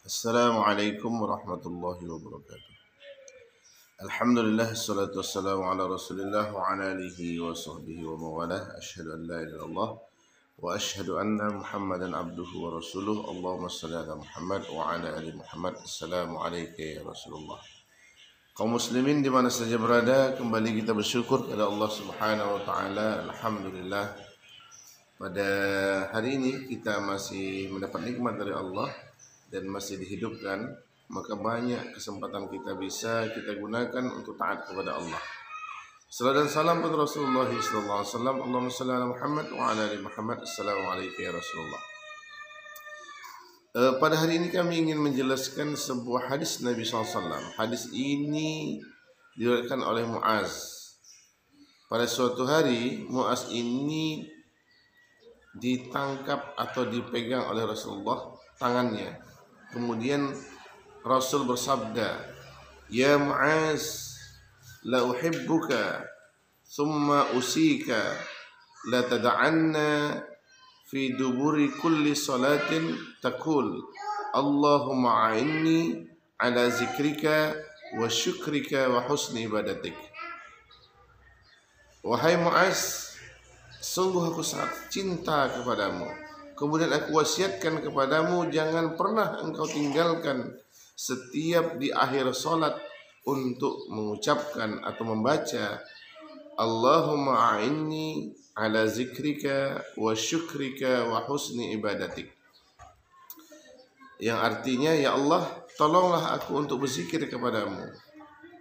Assalamualaikum warahmatullahi wabarakatuh. Alhamdulillah, assalatu wassalamu ala rasulillah wa ala alihi wa sahbihi wa mawalah. Asyhadu an la ilaha illallah wa asyhadu anna muhammadan abduhu wa rasuluh. Allahumma salli ala Muhammad wa ala ali Muhammad. Assalamualaikum ya Rasulullah. Kaum muslimin di mana saja berada, kembali kita bersyukur kepada Allah Subhanahu wa taala. Alhamdulillah, pada hari ini kita masih mendapat nikmat dari Allah dan masih dihidupkan, maka banyak kesempatan kita bisa kita gunakan untuk taat kepada Allah. Salam dan salam kepada Rasulullah sallallahu alaihi wasallam. Allahumma shalli ala Muhammad wa ala ali Muhammad. Assalamualaikum ya Rasulullah. Pada hari ini kami ingin menjelaskan sebuah hadis Nabi SAW. Hadis ini diriwayatkan oleh Muaz. Pada suatu hari Muaz ini ditangkap atau dipegang oleh Rasulullah tangannya. Kemudian Rasul bersabda, "Ya Muaz, la uhibbuka thumma usika la tad'anna fi duburi kulli salatin taqul Allahumma a'inni ala zikrika wa syukrika wa husni ibadatik." Wahai Muaz, sungguh aku sangat cinta kepadamu. Kemudian aku wasiatkan kepadamu, jangan pernah engkau tinggalkan setiap di akhir salat untuk mengucapkan atau membaca Allahumma a'inni ala zikrika wa syukrika wa husni ibadatik. Yang artinya, ya Allah, tolonglah aku untuk berzikir kepadamu,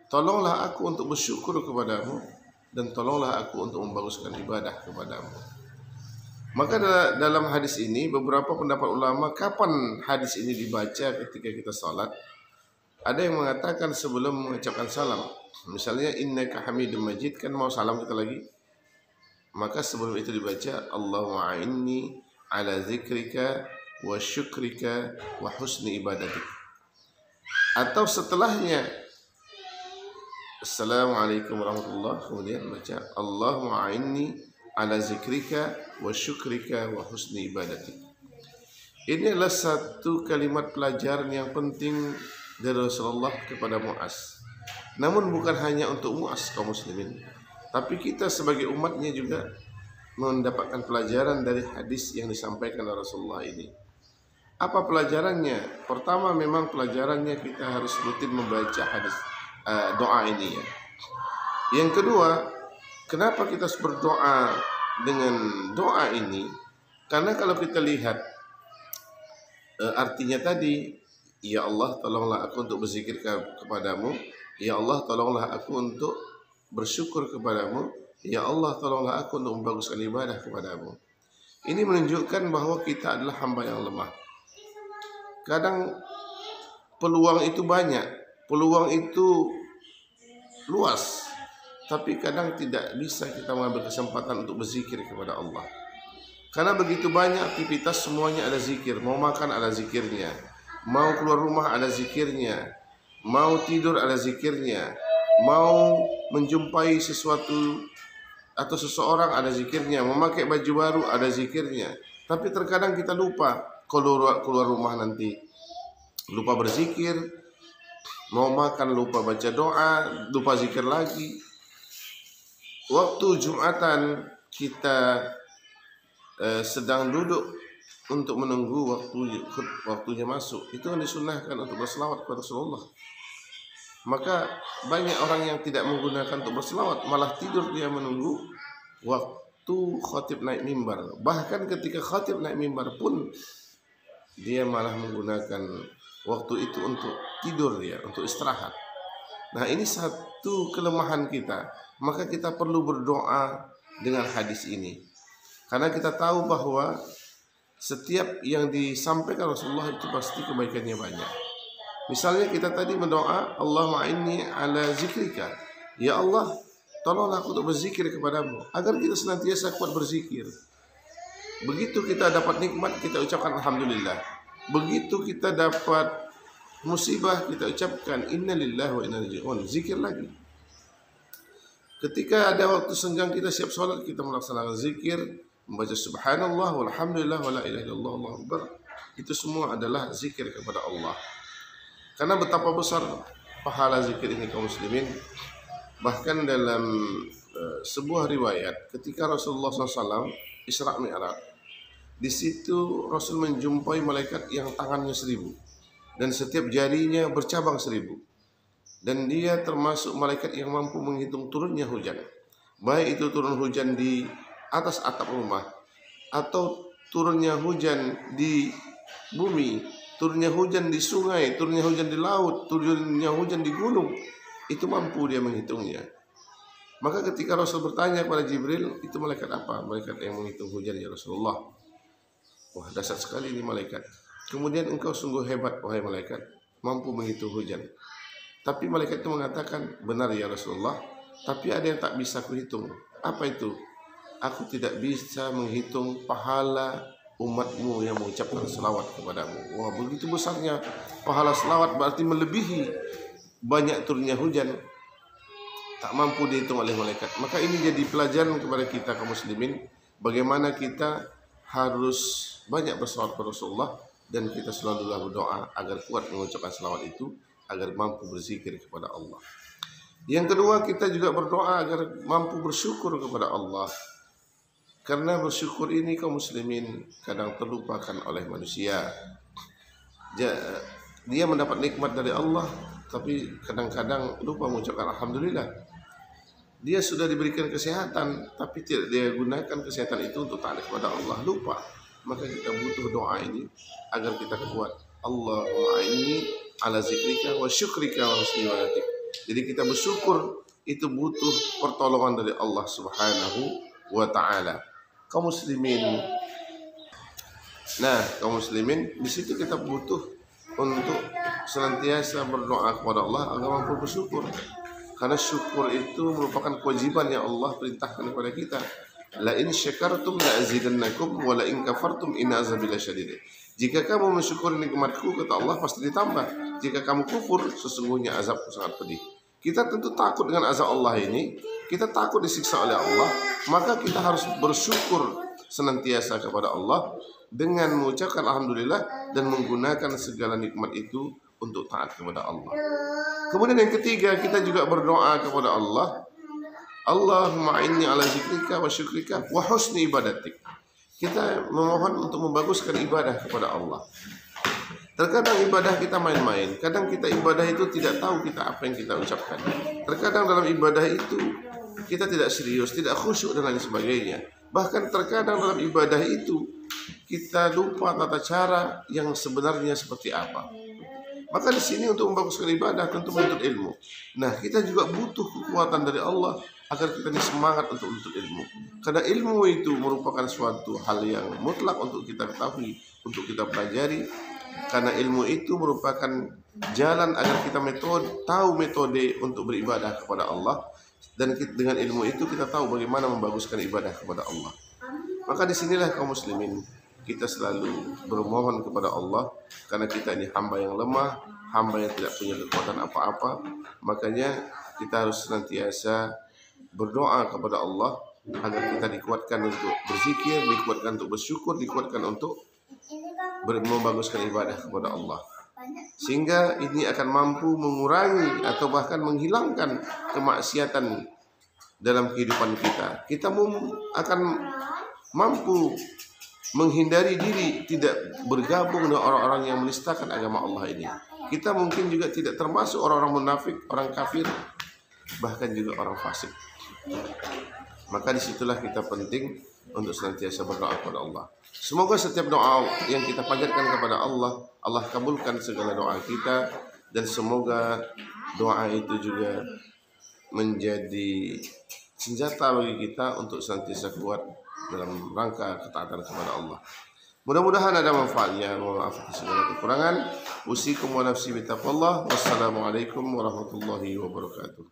tolonglah aku untuk bersyukur kepadamu, dan tolonglah aku untuk membaguskan ibadah kepadamu. Maka dalam hadis ini beberapa pendapat ulama kapan hadis ini dibaca ketika kita salat. Ada yang mengatakan sebelum mengucapkan salam. Misalnya innaka hamidum majid, kan mau salam kita lagi, maka sebelum itu dibaca Allahumma a'inni ala zikrika wa syukrika wa husni ibadatik. Atau setelahnya Assalamualaikum warahmatullahi, kemudian baca Allahumma a'inni ala zikrika wa syukrika wa husni ibadatik. Ini adalah satu kalimat pelajaran yang penting dari Rasulullah kepada Muaz. Namun bukan hanya untuk Muaz kaum muslimin, tapi kita sebagai umatnya juga mendapatkan pelajaran dari hadis yang disampaikan oleh Rasulullah ini. Apa pelajarannya? Pertama, memang pelajarannya kita harus rutin membaca hadis doa ini ya. Yang kedua, kenapa kita harus berdoa dengan doa ini? Karena kalau kita lihat artinya tadi, ya Allah tolonglah aku untuk berzikir kepadamu, ya Allah tolonglah aku untuk bersyukur kepadamu, ya Allah tolonglah aku untuk membaguskan ibadah kepadamu. Ini menunjukkan bahwa kita adalah hamba yang lemah. Kadang peluang itu banyak, peluang itu luas, tapi kadang tidak bisa kita mengambil kesempatan untuk berzikir kepada Allah. Karena begitu banyak aktivitas, semuanya ada zikir. Mau makan ada zikirnya, mau keluar rumah ada zikirnya, mau tidur ada zikirnya, mau menjumpai sesuatu atau seseorang ada zikirnya, memakai baju baru ada zikirnya. Tapi terkadang kita lupa, keluar rumah nanti lupa berzikir, mau makan lupa baca doa, lupa zikir lagi. Waktu Jumatan kita sedang duduk untuk menunggu waktunya masuk, itu yang disunahkan untuk berselawat kepada Rasulullah. Maka banyak orang yang tidak menggunakan untuk berselawat, malah tidur dia menunggu waktu khatib naik mimbar. Bahkan ketika khatib naik mimbar pun dia malah menggunakan waktu itu untuk tidur dia, untuk istirahat. Nah, ini satu kelemahan kita. Maka kita perlu berdoa dengan hadis ini, karena kita tahu bahwa setiap yang disampaikan Rasulullah itu pasti kebaikannya banyak. Misalnya kita tadi berdoa Allahumma inni ala zikrika, ya Allah tolonglah aku untuk berzikir kepadamu, agar kita senantiasa kuat berzikir. Begitu kita dapat nikmat, kita ucapkan alhamdulillah. Begitu kita dapat musibah, kita ucapkan innalillahi wa inna ilaihi raji'un, zikir lagi. Ketika ada waktu senggang kita siap sholat, kita melaksanakan zikir, membaca subhanallah walhamdulillah wala ilaha illallah Allahu akbar. Itu semua adalah zikir kepada Allah. Karena betapa besar pahala zikir ini kaum muslimin. Bahkan dalam sebuah riwayat ketika Rasulullah SAW Isra Mi'raj, di situ Rasul menjumpai malaikat yang tangannya 1000 dan setiap jarinya bercabang 1000, dan dia termasuk malaikat yang mampu menghitung turunnya hujan, baik itu turun hujan di atas atap rumah atau turunnya hujan di bumi, turunnya hujan di sungai, turunnya hujan di laut, turunnya hujan di gunung, itu mampu dia menghitungnya. Maka ketika Rasul bertanya kepada Jibril, itu malaikat apa? Malaikat yang menghitung hujan ya Rasulullah. Wah, dahsyat sekali ini malaikat. Kemudian engkau sungguh hebat wahai malaikat, mampu menghitung hujan. Tapi malaikat itu mengatakan, benar ya Rasulullah, tapi ada yang tak bisa kuhitung. Apa itu? Aku tidak bisa menghitung pahala umatmu yang mengucapkan selawat kepadamu. Wah, begitu besarnya pahala selawat, berarti melebihi banyak turunnya hujan, tak mampu dihitung oleh malaikat. Maka ini jadi pelajaran kepada kita kaum muslimin, bagaimana kita harus banyak berselawat kepada Rasulullah, dan kita selalu berdoa agar kuat mengucapkan selawat itu, agar mampu berzikir kepada Allah. Yang kedua, kita juga berdoa agar mampu bersyukur kepada Allah. Karena bersyukur ini kaum muslimin kadang terlupakan oleh manusia. Dia mendapat nikmat dari Allah, tapi kadang-kadang lupa mengucapkan alhamdulillah. Dia sudah diberikan kesehatan, tapi tidak dia gunakan kesehatan itu untuk taat kepada Allah, lupa. Maka kita butuh doa ini agar kita kuat. Allahumma inni ala zikrika wa syukrika wa husni ibadatik. Jadi kita bersyukur itu butuh pertolongan dari Allah Subhanahu wa taala. Kaum muslimin. Nah, kaum muslimin, di situ kita butuh untuk senantiasa berdoa kepada Allah agar mampu bersyukur. Karena syukur itu merupakan kewajiban yang Allah perintahkan kepada kita. La in syakartum la azidannakum wa la in kafartum inna azabi lasyadid. Jika kamu mensyukuri nikmatku, kata Allah, pasti ditambah. Jika kamu kufur, sesungguhnya azabku sangat pedih. Kita tentu takut dengan azab Allah ini. Kita takut disiksa oleh Allah. Maka kita harus bersyukur senantiasa kepada Allah dengan mengucapkan alhamdulillah dan menggunakan segala nikmat itu untuk taat kepada Allah. Kemudian yang ketiga, kita juga berdoa kepada Allah. Allahumma inni ala zikrika wa syukrika wa husni ibadatik. Kita memohon untuk membaguskan ibadah kepada Allah. Terkadang ibadah kita main-main. Kadang kita ibadah itu tidak tahu kita apa yang kita ucapkan. Terkadang dalam ibadah itu kita tidak serius, tidak khusyuk dan lain sebagainya. Bahkan terkadang dalam ibadah itu kita lupa tata cara yang sebenarnya seperti apa. Maka di sini untuk membaguskan ibadah tentu menuntut ilmu. Nah, kita juga butuh kekuatan dari Allah agar kita ini semangat untuk menuntut ilmu. Karena ilmu itu merupakan suatu hal yang mutlak untuk kita ketahui, untuk kita pelajari. Karena ilmu itu merupakan jalan agar kita tahu metode untuk beribadah kepada Allah. Dan dengan ilmu itu kita tahu bagaimana membaguskan ibadah kepada Allah. Maka disinilah kaum muslimin, kita selalu bermohon kepada Allah, karena kita ini hamba yang lemah, hamba yang tidak punya kekuatan apa-apa. Makanya kita harus senantiasa berdoa kepada Allah agar kita dikuatkan untuk berzikir, dikuatkan untuk bersyukur, dikuatkan untuk membaguskan ibadah kepada Allah. Sehingga ini akan mampu mengurangi atau bahkan menghilangkan kemaksiatan dalam kehidupan kita. Kita akan mampu menghindari diri tidak bergabung dengan orang-orang yang menistakan agama Allah ini. Kita mungkin juga tidak termasuk orang-orang munafik, orang kafir, bahkan juga orang fasik. Maka disitulah kita penting untuk senantiasa berdoa kepada Allah. Semoga setiap doa yang kita panjatkan kepada Allah, Allah kabulkan segala doa kita, dan semoga doa itu juga menjadi senjata bagi kita untuk senantiasa kuat dalam rangka ketaatan kepada Allah. Mudah-mudahan ada manfaatnya. Mohon maaf atas segala kekurangan. Usikum wa nafsi bitaqwallah. Wassalamualaikum warahmatullahi wabarakatuh.